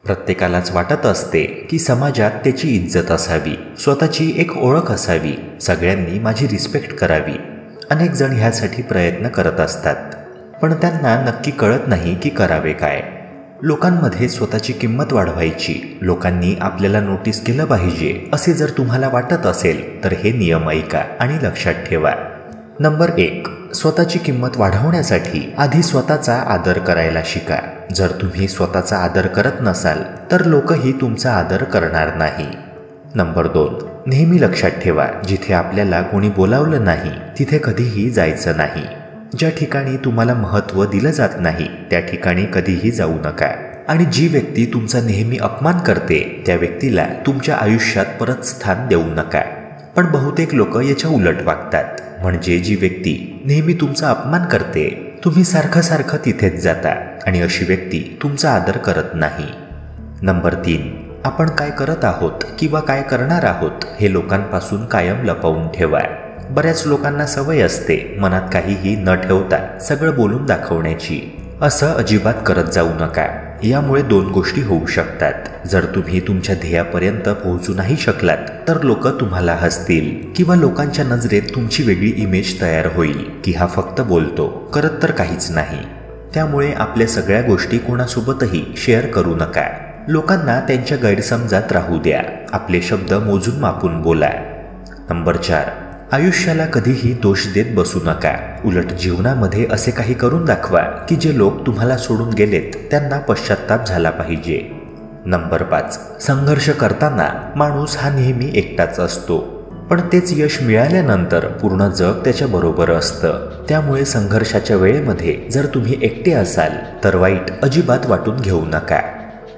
प्रत्येकालाच वाटत असते की समाजात त्याची इज्जत असावी, स्वतःची एक ओळख असावी, सगळ्यांनी माझी रिस्पेक्ट करावी. अनेक जण ह्यासाठी प्रयत्न करत असतात, पण त्यांना नक्की कळत नाही की करावे काय. लोकांमध्ये स्वतःची किंमत वाढवायची, लोकांनी आपल्याला नोटीस केलं पाहिजे असे जर तुम्हाला वाटत असेल तर हे नियम ऐका आणि लक्षात ठेवा. नंबर 1, स्वतःची किंमत वाढवण्यासाठी आधी स्वतःचा आदर करायला शिका. जर तुम्ही स्वतःचा आदर करत नसाल तर लोकही तुमचा आदर करणार नाही. नंबर 2, नेहमी लक्षात ठेवा, जिथे आपल्याला कोणी बोलावलं नाही तिथे कधीही जायचं नाही. ज्या ठिकाणी तुम्हाला महत्त्व दिलं जात नाही त्या ठिकाणी कधीही जाऊ नका. आणि जी व्यक्ती तुमचा नेहमी अपमान करते त्या व्यक्तीला तुमच्या आयुष्यात परत स्थान देऊ नका. पण बहुतेक लोक याच्या उलट वागतात. म्हणजे जी व्यक्ती नेहमी तुमचा अपमान करते तुम्ही सारखं तिथेच जाता आणि अशी व्यक्ती तुमचा आदर करत नाही. नंबर 3, आपण काय करत आहोत किंवा काय करणार आहोत हे लोकांपासून कायम लपवून ठेवा. बऱ्याच लोकांना सवय असते मनात काहीही न ठेवता सगळं बोलून दाखवण्याची. असं अजिबात करत जाऊ नका. यामुळे 2 गोष्टी होऊ शकतात. जर तुम्ही तुमच्या ध्येयापर्यंत पोहोचू नाही शकलात तर लोक तुम्हाला हसतील किंवा लोकांच्या नजरेत तुमची वेगळी इमेज तयार होईल की हा फक्त बोलतो, करत तर काहीच नाही. त्यामुळे आपल्या सगळ्या गोष्टी कोणासोबतही शेअर करू नका. लोकांना त्यांच्या गैरसमजात राहू द्या. आपले शब्द मोजून मापून बोला. नंबर 4, आयुष्याला कधीही दोष देत बसू नका. उलट जीवनामध्ये असे काही करून दाखवा की जे लोक तुम्हाला सोडून गेलेत त्यांना पश्चाताप झाला पाहिजे. नंबर 5, संघर्ष करताना माणूस हा नेहमी एकटाच असतो, पण तेच यश मिळाल्यानंतर पूर्ण जग त्याच्याबरोबर असतं. त्यामुळे संघर्षाच्या वेळेमध्ये जर तुम्ही एकटे असाल तर वाईट अजिबात वाटून घेऊ नका.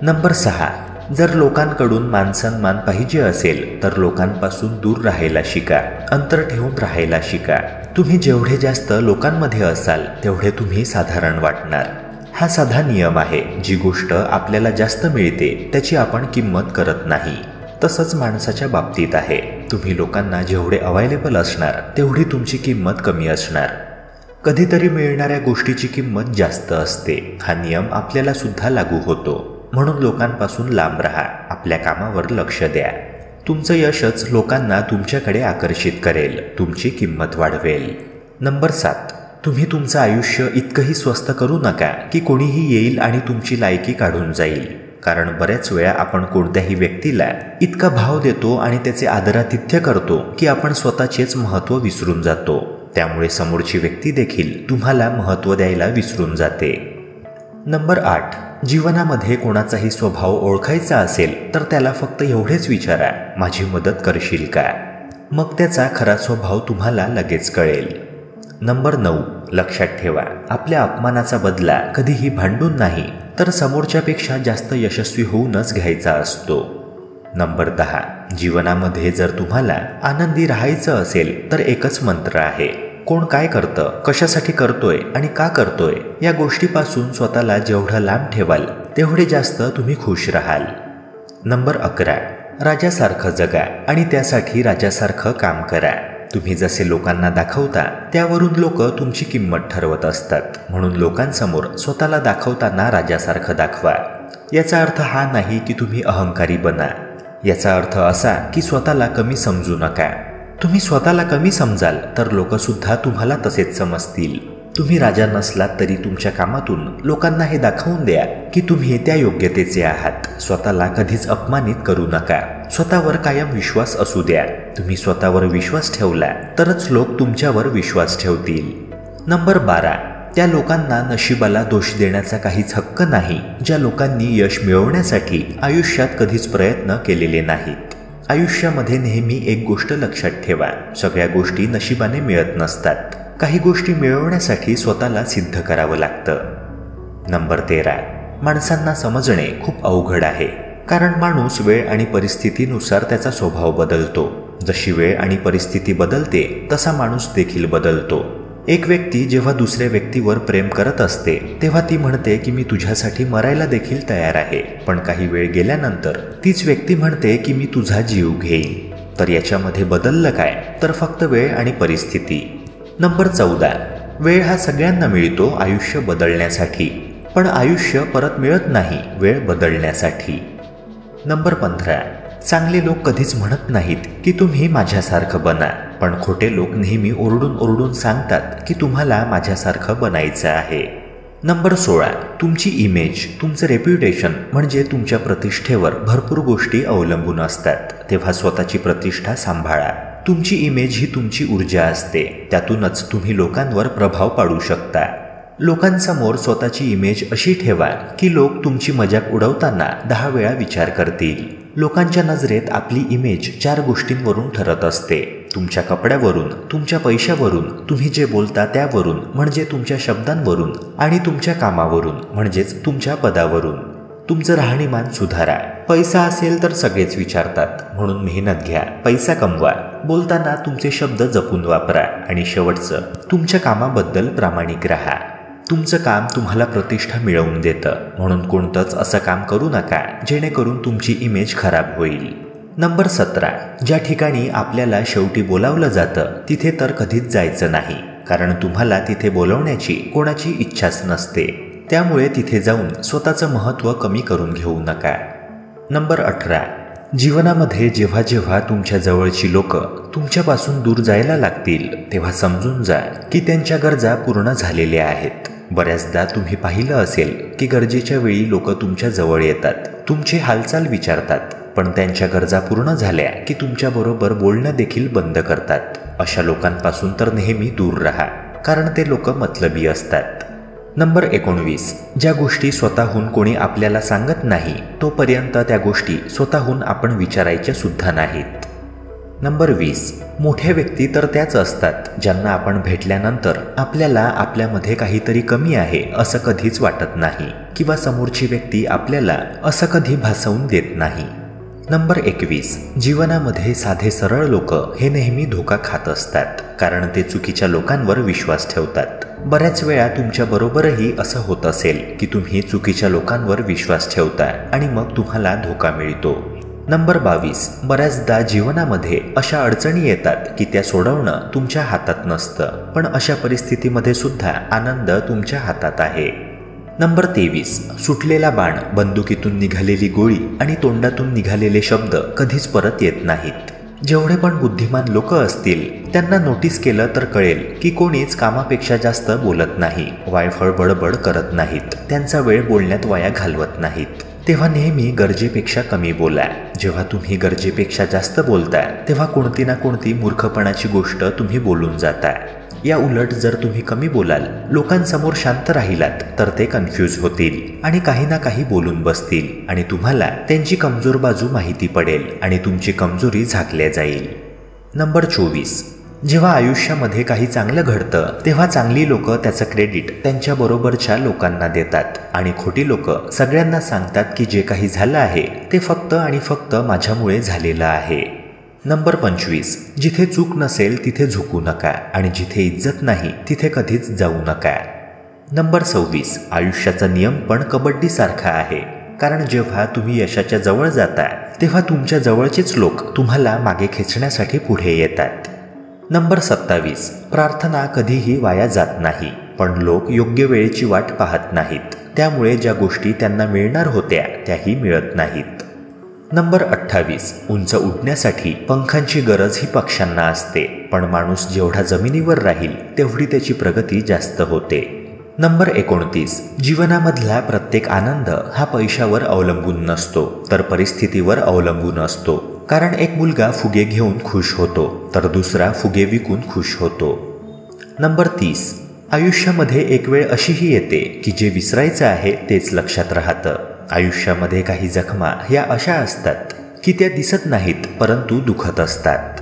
नंबर 6, जर लोकांकडून मानसन्मान पाहिजे असेल तर लोकांपासून दूर राहायला शिका, अंतर ठेवून राहायला शिका. तुम्ही जेवढे जास्त लोकांमध्ये असाल तेवढे तुम्ही साधारण वाटणार. हा साधा नियम आहे. जी गोष्ट आपल्याला जास्त मिळते त्याची आपण किंमत करत नाही. तसंच माणसाच्या बाबतीत आहे. तुम्ही लोकांना जेवढे अवेलेबल असणार तेवढी तुमची किंमत कमी असणार. कधीतरी मिळणाऱ्या गोष्टीची किंमत जास्त असते. हा नियम आपल्याला सुद्धा लागू होतो. म्हणून लोकांपासून लांब राहा, आपल्या कामावर लक्ष द्या. तुमचं यशच लोकांना तुमच्याकडे आकर्षित करेल, तुमची किंमत वाढवेल. नंबर 7, तुम्ही तुमचं आयुष्य इतकंही स्वस्त करू नका की कोणीही येईल आणि तुमची लायकी काढून जाईल. कारण बऱ्याच वेळा आपण कोणत्याही व्यक्तीला इतका भाव देतो आणि त्याचे आदरातिथ्य करतो की आपण स्वतःचेच महत्त्व विसरून जातो. त्यामुळे समोरची व्यक्ती देखील तुम्हाला महत्त्व द्यायला विसरून जाते. नंबर 8, जीवनामध्ये कोणाचाही स्वभाव ओळखायचा असेल तर त्याला फक्त एवढेच विचारा, माझी मदत करशील का? मग त्याचा खरा स्वभाव तुम्हाला लगेच कळेल. नंबर 9, लक्षात ठेवा, आपल्या अपमानाचा बदला कधीही भांडून नाही तर समोरच्यापेक्षा जास्त यशस्वी होऊनच घ्यायचा असतो. नंबर 10, जीवनामध्ये जर तुम्हाला आनंदी राहायचं असेल तर एकच मंत्र आहे. कोण काय करतं, कशासाठी करतोय आणि का करतोय या गोष्टीपासून स्वतःला जेवढं लांब ठेवाल तेवढे जास्त तुम्ही खुश राहाल. नंबर 11, राजासारखं जगा आणि त्यासाठी राजासारखं काम करा. तुम्ही जसे लोकांना दाखवता त्यावरून लोक तुमची किंमत ठरवत असतात. म्हणून लोकांसमोर स्वतःला दाखवताना राजासारखं दाखवा. याचा अर्थ हा नाही की तुम्ही अहंकारी बना. याचा अर्थ असा की स्वतःला कमी समजू नका. तुम्ही स्वतःला कमी समजाल तर लोकसुद्धा तुम्हाला तसेच समजतील. तुम्ही राजा नसलात तरी तुमच्या कामातून लोकांना हे दाखवून द्या की तुम्ही त्या योग्यतेचे आहात. स्वतःला कधीच अपमानित करू नका. स्वतःवर कायम विश्वास असू द्या. तुम्ही स्वतःवर विश्वास ठेवला तरच लोक तुमच्यावर विश्वास ठेवतील. नंबर 12, त्या लोकांना नशिबाला दोष देण्याचा काहीच हक्क नाही ज्या लोकांनी यश मिळवण्यासाठी आयुष्यात कधीच प्रयत्न केलेले नाहीत. आयुष्यामध्ये नेहमी एक गोष्ट लक्षात ठेवा, सगळ्या गोष्टी नशिबाने मिळत नसतात. काही गोष्टी मिळवण्यासाठी स्वतःला सिद्ध करावं लागतं. नंबर 13, माणसांना समजणे खूप अवघड आहे. कारण माणूस वेळ आणि परिस्थितीनुसार त्याचा स्वभाव बदलतो. जशी वेळ आणि परिस्थिती बदलते तसा माणूस देखील बदलतो. एक व्यक्ती जेव्हा दुसऱ्या व्यक्तीवर प्रेम करत असते तेव्हा ती म्हणते की मी तुझ्यासाठी मरायला देखील तयार आहे. पण काही वेळ गेल्यानंतर तीच व्यक्ती म्हणते की मी तुझा जीव घेईन. तर याच्यामध्ये बदललं काय? तर फक्त वेळ आणि परिस्थिती. नंबर 14, वेळ हा सगळ्यांना मिळतो आयुष्य बदलण्यासाठी. पण आयुष्य परत मिळत नाही वेळ बदलण्यासाठी. नंबर 15, चांगले लोक कधीच म्हणत नाहीत की तुम्ही माझ्यासारखं बना, पण खोटे लोक नेहमी ओरडून ओरडून सांगतात की तुम्हाला माझ्यासारखं बनायचं आहे. नंबर 16, तुमची इमेज, तुमचं रेप्युटेशन म्हणजे तुमच्या प्रतिष्ठेवर भरपूर गोष्टी अवलंबून असतात, तेव्हा स्वतःची प्रतिष्ठा सांभाळा. तुमची इमेज ही तुमची ऊर्जा असते, त्यातूनच तुम्ही लोकांवर प्रभाव पाडू शकता. लोकांसमोर स्वतःची इमेज अशी ठेवा की लोक तुमची मजाक उडवताना 10 वेळा विचार करतील. लोकांच्या नजरेत आपली इमेज 4 गोष्टींवरून ठरत असते. तुमच्या कपड्यावरून, तुमच्या पैशावरून, तुम्ही जे बोलता त्यावरून म्हणजे तुमच्या शब्दांवरून, आणि तुमच्या कामावरून म्हणजेच तुमच्या पदावरून. तुमचं राहणीमान सुधारा. पैसा असेल तर सगळेच विचारतात, म्हणून मेहनत घ्या, पैसा कमवा. बोलताना तुमचे शब्द जपून वापरा. आणि शेवटचं, तुमच्या कामाबद्दल प्रामाणिक राहा. तुमचं काम तुम्हाला प्रतिष्ठा मिळवून देतं, म्हणून कोणतंच असं काम करू नका जेणेकरून तुमची इमेज खराब होईल. नंबर 17, ज्या ठिकाणी आपल्याला शेवटी बोलावलं जातं तिथे तर कधीच जायचं नाही, कारण तुम्हाला तिथे बोलवण्याची कोणाची इच्छाच नसते. त्यामुळे तिथे जाऊन स्वतःचं महत्त्व कमी करून घेऊ नका. नंबर 18, जीवनामध्ये जेव्हा जेव्हा तुमच्या जवळची लोक तुमच्यापासून दूर जायला लागतील तेव्हा समजून जा की त्यांच्या गरजा पूर्ण झालेल्या आहेत. बऱ्याचदा तुम्ही पाहिलं असेल की गरजेच्या वेळी लोक तुमच्या जवळ येतात, तुमची हालचाल विचारतात, पण त्यांच्या गरजा पूर्ण झाल्या की तुमच्याबरोबर बोलणं देखील बंद करतात. अशा लोकांपासून तर नेहमी दूर राहा, कारण ते लोक मतलबी असतात. नंबर 19, ज्या गोष्टी स्वतःहून कोणी आपल्याला सांगत नाही तोपर्यंत त्या गोष्टी स्वतःहून आपण विचारायच्या सुद्धा नाहीत. नंबर 20, मोठ्या व्यक्ती तर त्याच असतात ज्यांना आपण भेटल्यानंतर आपल्याला आपल्यामध्ये काहीतरी कमी आहे असं कधीच वाटत नाही, किंवा समोरची व्यक्ती आपल्याला असं कधी भासवून देत नाही. नंबर 21, जीवनामध्ये साधे सरळ लोक हे नेहमी धोका खात असतात, कारण ते चुकीच्या लोकांवर विश्वास ठेवतात. बऱ्याच वेळा तुमच्या बरोबरही असं होत असेल की तुम्ही चुकीच्या लोकांवर विश्वास ठेवता आणि मग तुम्हाला धोका मिळतो. नंबर 22, बऱ्याचदा जीवनामध्ये अशा अडचणी येतात की त्या सोडवणं तुमच्या हातात नसतं, पण अशा परिस्थितीमध्ये सुद्धा आनंद तुमच्या हातात आहे. नंबर 23, सुटलेला बाण, बंदुकीतून निघालेली गोळी आणि तोंडातून निघालेले शब्द कधीच परत येत नाहीत. जेवढे पण बुद्धिमान लोक असतील त्यांना नोटीस केलं तर कळेल की कोणीच कामापेक्षा जास्त बोलत नाही, वायफळ बडबड करत नाहीत, त्यांचा वेळ बोलण्यात वाया घालवत नाहीत. तेव्हा नेहमी गरजेपेक्षा कमी बोला. जेव्हा तुम्ही गरजेपेक्षा जास्त बोलता तेव्हा कोणती ना कोणती मूर्खपणाची गोष्ट तुम्ही बोलून जाता. या उलट जर तुम्ही कमी बोलाल, लोकांसमोर शांत राहिलात तर ते कन्फ्यूज होतील आणि काही ना काही बोलून बसतील आणि तुम्हाला त्यांची कमजोर बाजू माहिती पडेल आणि तुमची कमजोरी झाकल्या जाईल. नंबर 24, जेव्हा आयुष्यामध्ये काही चांगलं घडतं तेव्हा चांगली लोक त्याचं क्रेडिट त्यांच्या बरोबरच्या लोकांना देतात आणि खोटी लोक सगळ्यांना सांगतात की जे काही झालं आहे ते फक्त आणि फक्त माझ्यामुळे झालेलं आहे. नंबर 25, जिथे चूक नसेल तिथे झुकू नका आणि जिथे इज्जत नाही तिथे कधीच जाऊ नका. नंबर 26, आयुष्याचा नियम पण कबड्डीसारखा आहे, कारण जेव्हा तुम्ही यशाच्या जवळ जाता तेव्हा तुमच्या जवळचेच लोक तुम्हाला मागे खेचण्यासाठी पुढे येतात. नंबर 27, प्रार्थना कधीही वाया जात नाही, पण लोक योग्य वेळेची वाट पाहत नाहीत, त्यामुळे ज्या गोष्टी त्यांना मिळणार होत्या त्याही मिळत नाहीत. नंबर 28, उंच उडण्यासाठी पंखांची गरज ही पक्ष्यांना असते, पण माणूस जेवढा जमिनीवर राहील तेवढी त्याची प्रगती जास्त होते. नंबर 29, जीवनामधला प्रत्येक आनंद हा पैशावर अवलंबून नसतो तर परिस्थितीवर अवलंबून असतो. कारण एक मुलगा फुगे घेऊन खुश होतो तर दुसरा फुगे विकून खुश होतो. नंबर 30, आयुष्यामध्ये एक वेळ अशीही येते की जे विसरायचं आहे तेच लक्षात राहतं. आयुष्यामध्ये काही जखमा ह्या अशा असतात की त्या दिसत नाहीत परंतु दुखत असतात.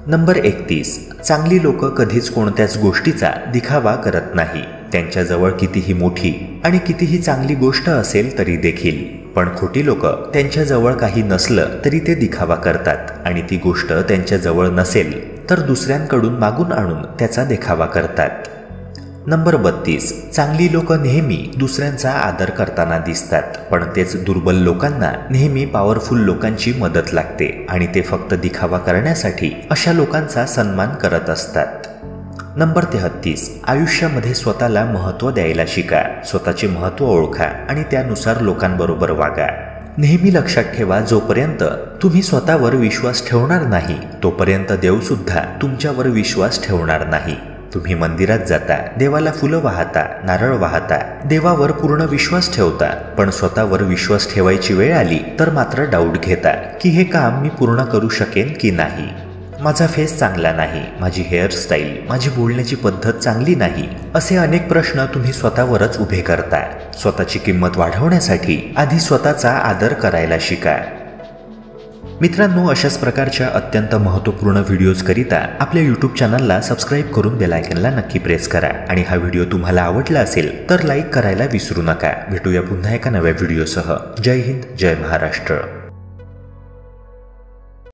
नंबर 31, चांगली लोक कधीच कोणत्याच गोष्टीचा दिखावा करत नाही. त्यांच्याजवळ कितीही मोठी आणि कितीही चांगली गोष्ट असेल तरी देखील, पण खोटी लोक त्यांच्याजवळ काही नसलं तरी ते दिखावा करतात आणि ती गोष्ट त्यांच्याजवळ नसेल तर दुसऱ्यांकडून मागून आणून त्याचा देखावा करतात. नंबर 32, चांगली लोक नेहमी दुसऱ्यांचा आदर करताना दिसतात, पण तेच दुर्बल लोकांना नेहमी पॉवरफुल लोकांची मदत लागते आणि ते फक्त दिखावा करण्यासाठी अशा लोकांचा सन्मान करत असतात. नंबर 33, आयुष्यामध्ये स्वतःला महत्त्व द्यायला शिका. स्वतःचे महत्त्व ओळखा आणि त्यानुसार लोकांबरोबर वागा. नेहमी लक्षात ठेवा, जोपर्यंत तुम्ही स्वतःवर विश्वास ठेवणार नाही तोपर्यंत देवसुद्धा तुमच्यावर विश्वास ठेवणार नाही. तुम्ही मंदिरात जाता, देवाला फुलं वाहता, नारळ वाहता, देवावर पूर्ण विश्वास ठेवता, पण स्वतःवर विश्वास ठेवायची वेळ आली तर मात्र डाऊट घेता की हे काम मी पूर्ण करू शकेन की नाही. माझा फेस चांगला नाही, माझी हेअरस्टाईल, माझी बोलण्याची पद्धत चांगली नाही, असे अनेक प्रश्न तुम्ही स्वतःवरच उभे करता. स्वतःची किंमत वाढवण्यासाठी आधी स्वतःचा आदर करायला शिका. मित्रांनो, अशाच प्रकारच्या अत्यंत महत्त्वपूर्ण व्हिडिओजकरिता आपल्या यूट्यूब चॅनलला सबस्क्राईब करून बेल आयकनला नक्की प्रेस करा. आणि हा व्हिडिओ तुम्हाला आवडला असेल तर लाईक करायला विसरू नका. भेटूया पुन्हा एका नव्या व्हिडिओसह. जय हिंद, जय महाराष्ट्र.